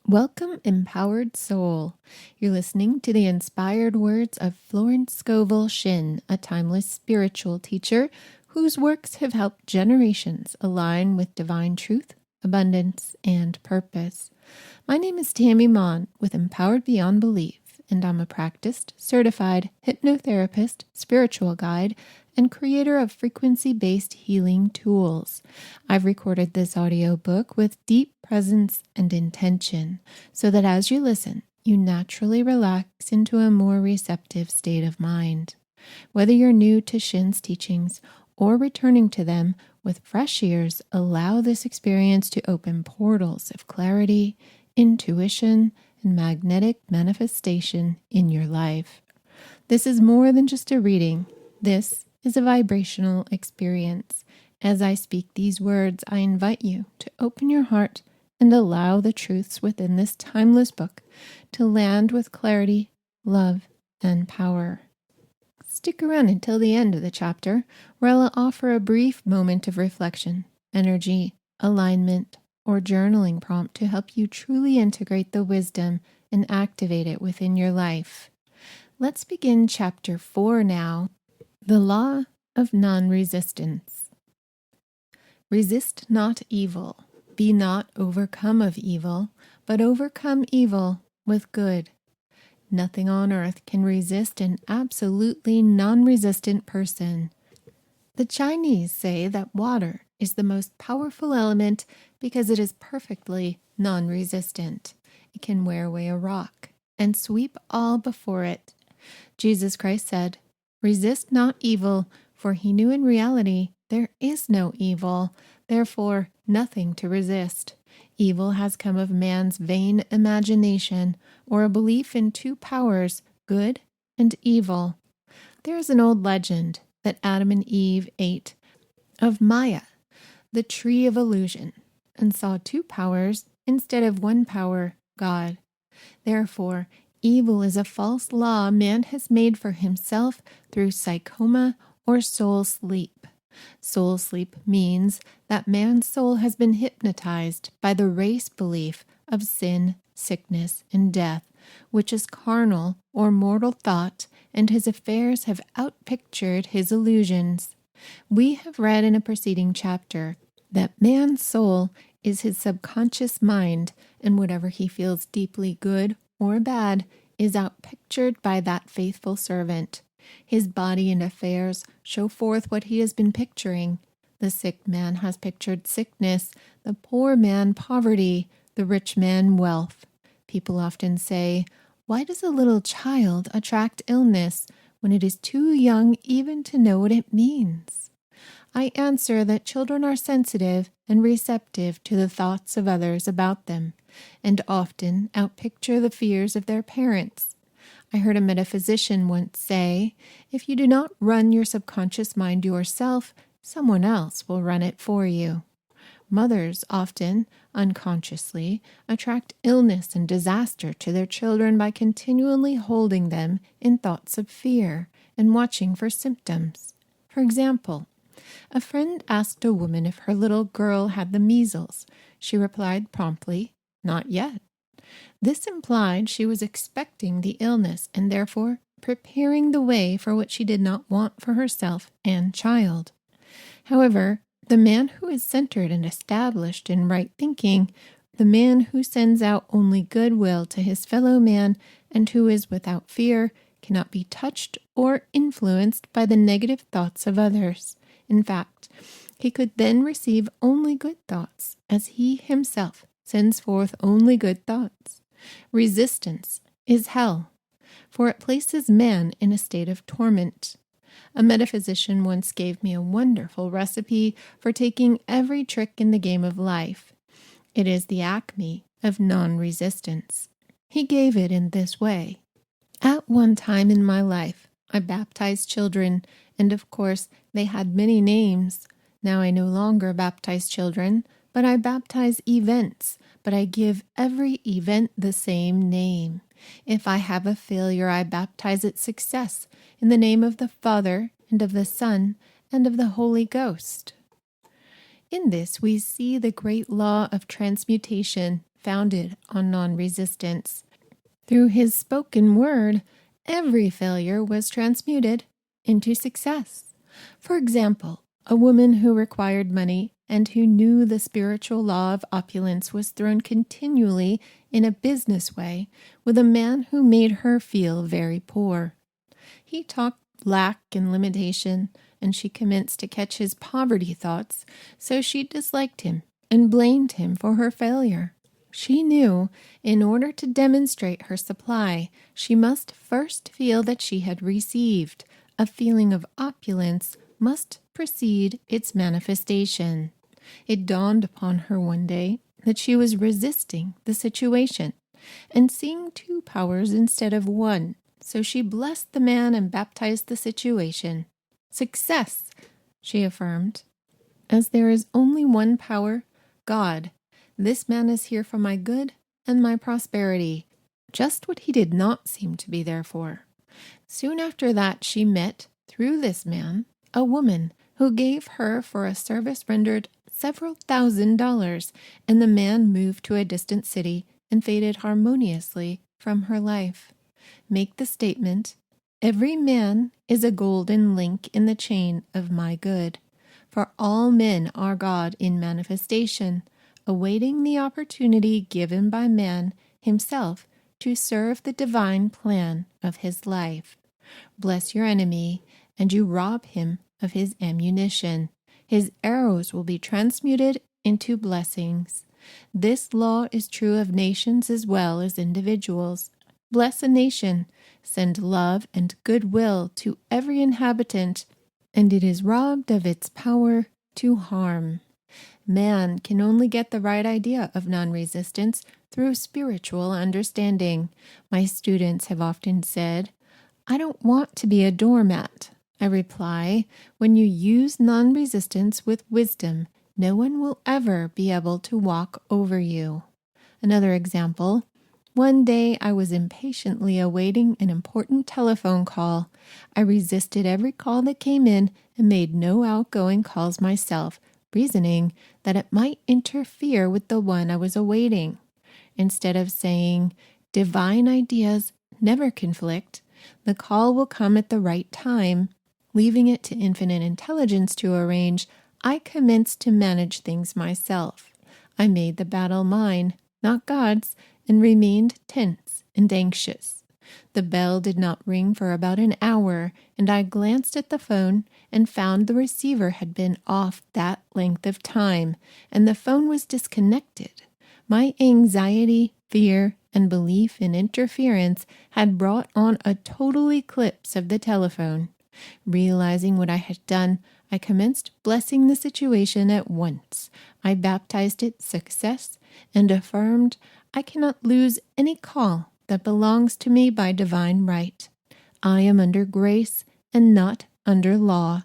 Welcome, empowered soul. You're listening to the inspired words of Florence Scovel Shinn, a timeless spiritual teacher whose works have helped generations align with divine truth, abundance, and purpose. My name is Tammie Mohn with Empowered Beyond Belief, and I'm a practiced, certified hypnotherapist, spiritual guide, and creator of frequency-based healing tools. I've recorded this audiobook with deep presence and intention so that as you listen, you naturally relax into a more receptive state of mind. Whether you're new to Shinn's teachings or returning to them with fresh ears, allow this experience to open portals of clarity, intuition, and magnetic manifestation in your life. This is more than just a reading. This is a vibrational experience. As I speak these words, I invite you to open your heart and allow the truths within this timeless book to land with clarity, love, and power. Stick around until the end of the chapter, where I'll offer a brief moment of reflection, energy, alignment, or journaling prompt to help you truly integrate the wisdom and activate it within your life. Let's begin chapter 4 now. The Law of Nonresistance. Resist not evil. Be not overcome of evil, but overcome evil with good. Nothing on earth can resist an absolutely non-resistant person. The Chinese say that water is the most powerful element because it is perfectly non-resistant. It can wear away a rock and sweep all before it. Jesus Christ said, "Resist not evil," for he knew in reality there is no evil, therefore nothing to resist. Evil has come of man's vain imagination, or a belief in two powers, good and evil. There is an old legend that Adam and Eve ate of Maya, the tree of illusion, and saw two powers instead of one power, God. Therefore, evil is a false law man has made for himself through psychoma or soul sleep. Soul sleep means that man's soul has been hypnotized by the race belief of sin, sickness, and death, which is carnal or mortal thought, and his affairs have outpictured his illusions. We have read in a preceding chapter that man's soul is his subconscious mind, and whatever he feels deeply good or bad is outpictured by that faithful servant. His body and affairs show forth what he has been picturing. The sick man has pictured sickness, the poor man poverty, the rich man wealth. People often say, "Why does a little child attract illness when it is too young even to know what it means?" I answer that children are sensitive and receptive to the thoughts of others about them, and often outpicture the fears of their parents. I heard a metaphysician once say, if you do not run your subconscious mind yourself, someone else will run it for you. Mothers often, unconsciously, attract illness and disaster to their children by continually holding them in thoughts of fear and watching for symptoms. For example, a friend asked a woman if her little girl had the measles. She replied promptly, "Not yet." This implied she was expecting the illness and therefore preparing the way for what she did not want for herself and child. However, the man who is centered and established in right thinking, the man who sends out only goodwill to his fellow man and who is without fear, cannot be touched or influenced by the negative thoughts of others. In fact, he could then receive only good thoughts, as he himself sends forth only good thoughts. Resistance is hell, for it places man in a state of torment. A metaphysician once gave me a wonderful recipe for taking every trick in the game of life. It is the acme of non-resistance. He gave it in this way. At one time in my life, I baptized children, and of course, they had many names. Now I no longer baptize children, but I baptize events, but I give every event the same name. If I have a failure, I baptize it success in the name of the Father and of the Son and of the Holy Ghost. In this, we see the great law of transmutation founded on non-resistance. Through his spoken word, every failure was transmuted into success. For example, a woman who required money and who knew the spiritual law of opulence was thrown continually in a business way with a man who made her feel very poor. He talked lack and limitation, and she commenced to catch his poverty thoughts, so she disliked him and blamed him for her failure. She knew, in order to demonstrate her supply, she must first feel that she had received. A feeling of opulence must precede its manifestation. It dawned upon her one day that she was resisting the situation and seeing two powers instead of one, so she blessed the man and baptized the situation. Success, she affirmed. As there is only one power, God, this man is here for my good and my prosperity, just what he did not seem to be there for. Soon after that, she met, through this man, a woman who gave her for a service rendered several $1,000s, and the man moved to a distant city and faded harmoniously from her life. Make the statement, every man is a golden link in the chain of my good, for all men are God in manifestation, awaiting the opportunity given by man himself to serve the divine plan of his life. Bless your enemy, and you rob him of his ammunition. His arrows will be transmuted into blessings. This law is true of nations as well as individuals. Bless a nation, send love and goodwill to every inhabitant, and it is robbed of its power to harm. Man can only get the right idea of non-resistance through spiritual understanding. My students have often said, I don't want to be a doormat. I reply, when you use non-resistance with wisdom, no one will ever be able to walk over you. Another example, one day I was impatiently awaiting an important telephone call. I resisted every call that came in and made no outgoing calls myself, reasoning that it might interfere with the one I was awaiting. Instead of saying, divine ideas never conflict, the call will come at the right time, leaving it to infinite intelligence to arrange, I commenced to manage things myself. I made the battle mine, not God's, and remained tense and anxious. The bell did not ring for about an hour, and I glanced at the phone and found the receiver had been off that length of time, and the phone was disconnected. My anxiety, fear, and belief in interference had brought on a total eclipse of the telephone. Realizing what I had done, I commenced blessing the situation at once. I baptized it success and affirmed, I cannot lose any call that belongs to me by divine right. I am under grace and not under law.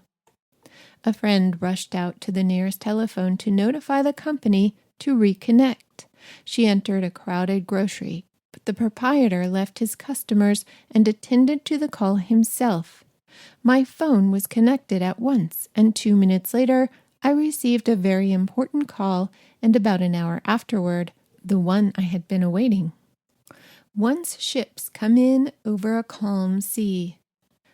A friend rushed out to the nearest telephone to notify the company to reconnect. She entered a crowded grocery, but the proprietor left his customers and attended to the call himself. My phone was connected at once, and 2 minutes later, I received a very important call, and about an hour afterward, the one I had been awaiting. Once ships come in over a calm sea.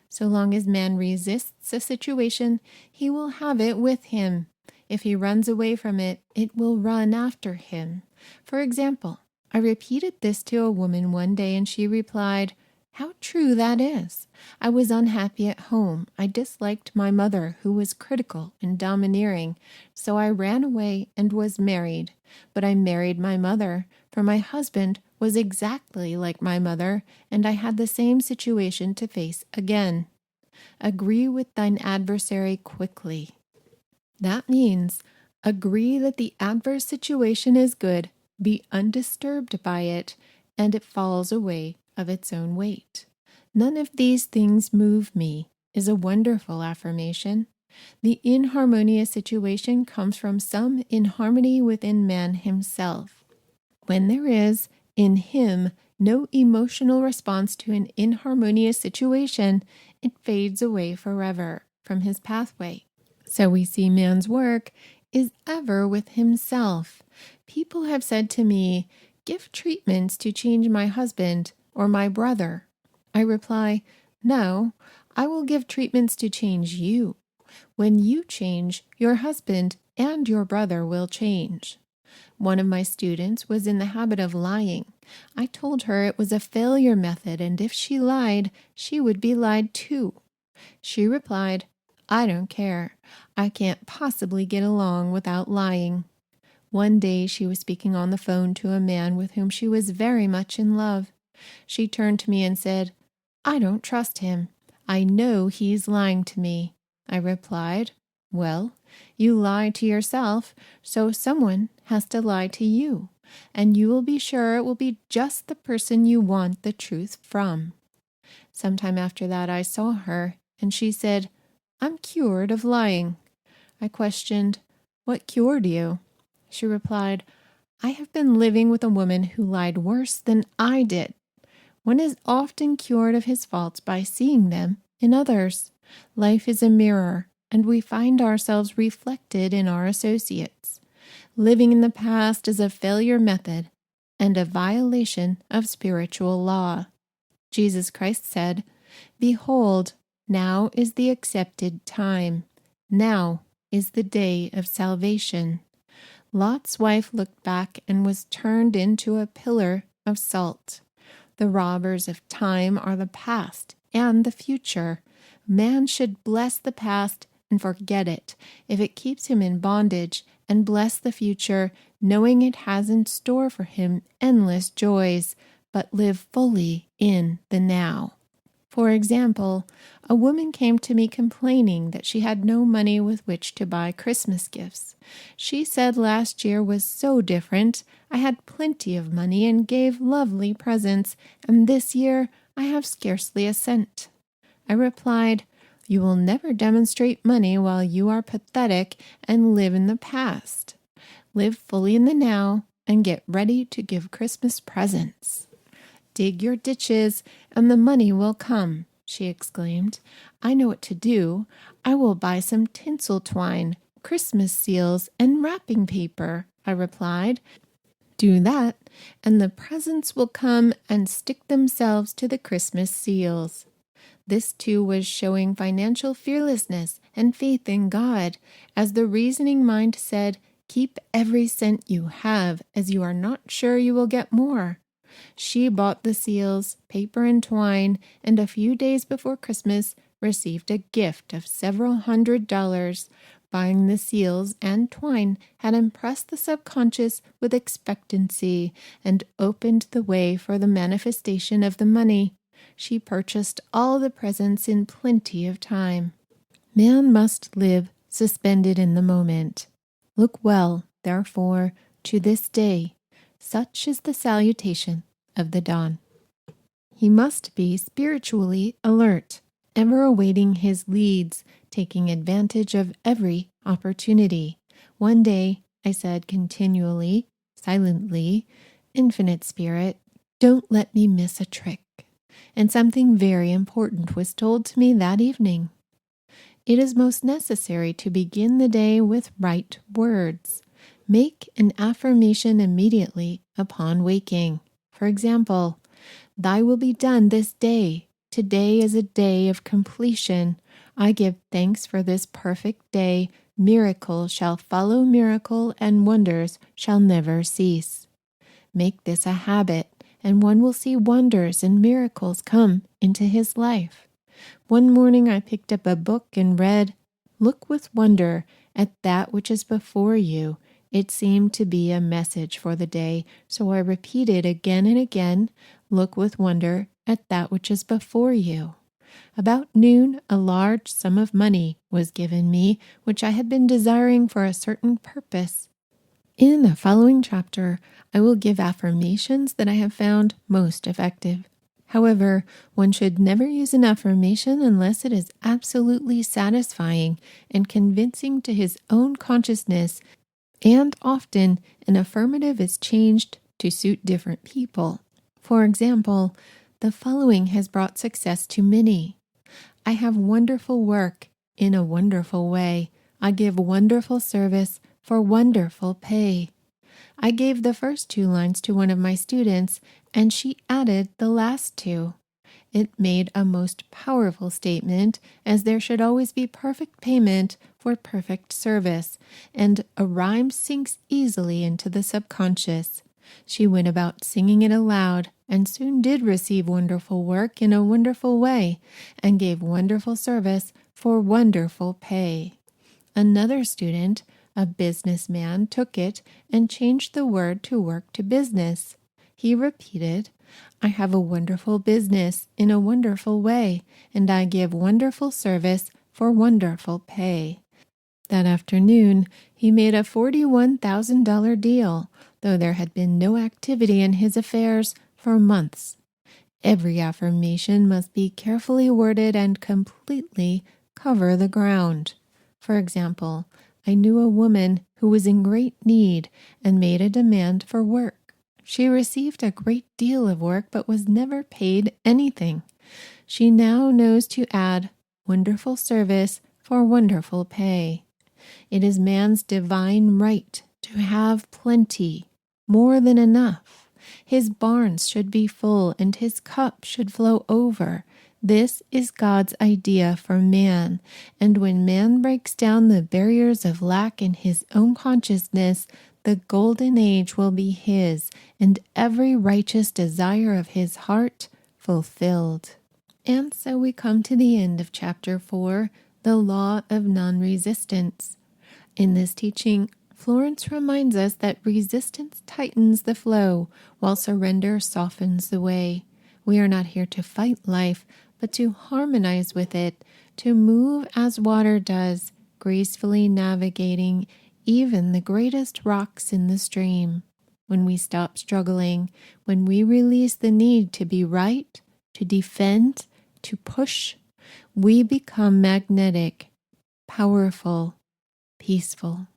So long as man resists a situation, he will have it with him. If he runs away from it, it will run after him. For example, I repeated this to a woman one day, and she replied, how true that is. I was unhappy at home. I disliked my mother, who was critical and domineering, so I ran away and was married. But I married my mother, for my husband was exactly like my mother, and I had the same situation to face again. Agree with thine adversary quickly. That means agree that the adverse situation is good, be undisturbed by it, and it falls away of its own weight. None of these things move me is a wonderful affirmation. The inharmonious situation comes from some inharmony within man himself. When there is, in him, no emotional response to an inharmonious situation, it fades away forever from his pathway. So we see man's work is ever with himself. People have said to me, give treatments to change my husband or my brother? I reply, no, I will give treatments to change you. When you change, your husband and your brother will change. One of my students was in the habit of lying. I told her it was a failure method, and if she lied, she would be lied to. She replied, I don't care. I can't possibly get along without lying. One day she was speaking on the phone to a man with whom she was very much in love. She turned to me and said, I don't trust him. I know he's lying to me. I replied, well, you lie to yourself, so someone has to lie to you, and you will be sure it will be just the person you want the truth from. Sometime after that I saw her, and she said, I'm cured of lying. I questioned, what cured you? She replied, I have been living with a woman who lied worse than I did. One is often cured of his faults by seeing them in others. Life is a mirror, and we find ourselves reflected in our associates. Living in the past is a failure method and a violation of spiritual law. Jesus Christ said, Behold, now is the accepted time. Now is the day of salvation. Lot's wife looked back and was turned into a pillar of salt. The robbers of time are the past and the future. Man should bless the past and forget it if it keeps him in bondage, and bless the future, knowing it has in store for him endless joys, but live fully in the now. For example, a woman came to me complaining that she had no money with which to buy Christmas gifts. She said last year was so different. I had plenty of money and gave lovely presents, and this year I have scarcely a cent. I replied, You will never demonstrate money while you are pathetic and live in the past. Live fully in the now and get ready to give Christmas presents. Dig your ditches, and the money will come, she exclaimed. I know what to do. I will buy some tinsel twine, Christmas seals, and wrapping paper, I replied. Do that, and the presents will come and stick themselves to the Christmas seals. This too was showing financial fearlessness and faith in God, as the reasoning mind said, keep every cent you have, as you are not sure you will get more. She bought the seals, paper and twine, and a few days before Christmas received a gift of several $100s. Buying the seals and twine had impressed the subconscious with expectancy and opened the way for the manifestation of the money. She purchased all the presents in plenty of time. Man must live suspended in the moment. Look well, therefore, to this day. Such is the salutation of the dawn. He must be spiritually alert, ever awaiting his leads, taking advantage of every opportunity. One day, I said continually, silently, Infinite Spirit, don't let me miss a trick. And something very important was told to me that evening. It is most necessary to begin the day with right words. Make an affirmation immediately upon waking. For example, Thy will be done this day. Today is a day of completion. I give thanks for this perfect day. Miracle shall follow miracle, and wonders shall never cease. Make this a habit, and one will see wonders and miracles come into his life. One morning I picked up a book and read, Look with wonder at that which is before you. It seemed to be a message for the day, so I repeated again and again, Look with wonder at that which is before you. About noon, a large sum of money was given me, which I had been desiring for a certain purpose. In the following chapter, I will give affirmations that I have found most effective. However, one should never use an affirmation unless it is absolutely satisfying and convincing to his own consciousness, and often an affirmative is changed to suit different people. For example, the following has brought success to many. I have wonderful work in a wonderful way. I give wonderful service for wonderful pay. I gave the first 2 lines to one of my students, and she added the last 2. It made a most powerful statement, as there should always be perfect payment for perfect service, and a rhyme sinks easily into the subconscious. She went about singing it aloud, and soon did receive wonderful work in a wonderful way, and gave wonderful service for wonderful pay. Another student, a businessman, took it and changed the word to work to business. He repeated, "I have a wonderful business in a wonderful way, and I give wonderful service for wonderful pay." That afternoon, he made a $41,000 deal, though there had been no activity in his affairs for months. Every affirmation must be carefully worded and completely cover the ground. For example, I knew a woman who was in great need and made a demand for work. She received a great deal of work but was never paid anything. She now knows to add wonderful service for wonderful pay. It is man's divine right to have plenty, more than enough. His barns should be full and his cup should flow over. This is God's idea for man, and when man breaks down the barriers of lack in his own consciousness, the golden age will be his, and every righteous desire of his heart fulfilled. And so we come to the end of Chapter 4, the Law of Nonresistance. In this teaching, Florence reminds us that resistance tightens the flow, while surrender softens the way. We are not here to fight life, but to harmonize with it, to move as water does, gracefully navigating even the greatest rocks in the stream. When we stop struggling, when we release the need to be right, to defend, to push, we become magnetic, powerful, peaceful.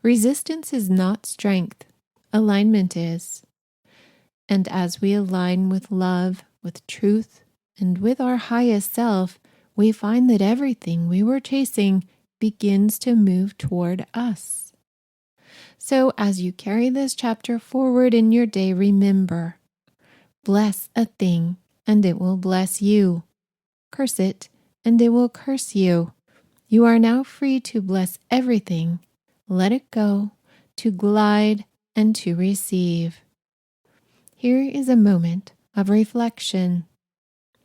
Resistance is not strength, alignment is. And as we align with love, with truth, and with our highest self, we find that everything we were chasing begins to move toward us. So as you carry this chapter forward in your day, remember, bless a thing and it will bless you. Curse it and it will curse you. You are now free to bless everything, let it go, to glide and to receive. Here is a moment of reflection.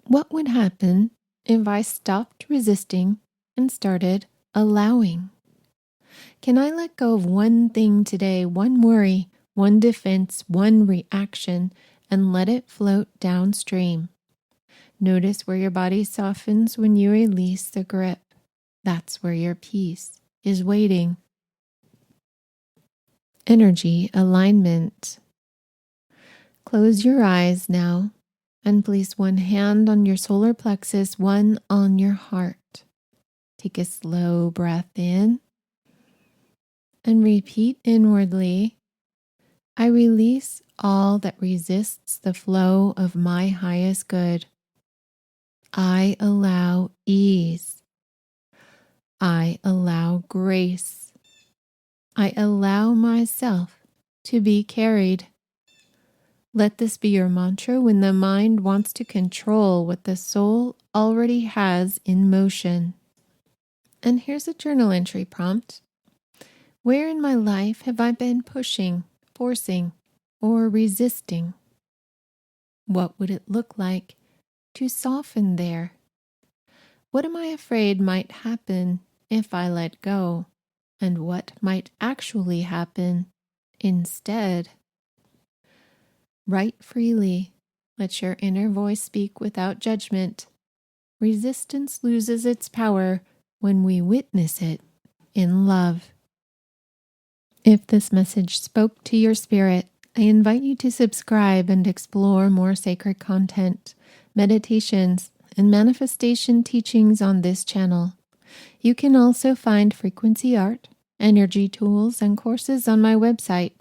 What would happen if I stopped resisting and started allowing? Can I let go of one thing today, one worry, one defense, one reaction, and let it float downstream? Notice where your body softens when you release the grip. That's where your peace is waiting. Energy alignment. Close your eyes now and place one hand on your solar plexus, one on your heart. Take a slow breath in and repeat inwardly, I release all that resists the flow of my highest good. I allow ease. I allow grace. I allow myself to be carried. Let this be your mantra when the mind wants to control what the soul already has in motion. And here's a journal entry prompt. Where in my life have I been pushing, forcing, or resisting? What would it look like to soften there? What am I afraid might happen if I let go? And what might actually happen instead? Write freely. Let your inner voice speak without judgment. Resistance loses its power when we witness it in love. If this message spoke to your spirit, I invite you to subscribe and explore more sacred content, meditations, and manifestation teachings on this channel. You can also find frequency art, energy tools, and courses on my website,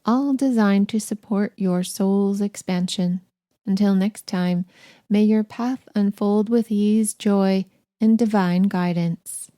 all designed to support your soul's expansion. Until next time, may your path unfold with ease, joy, and divine guidance.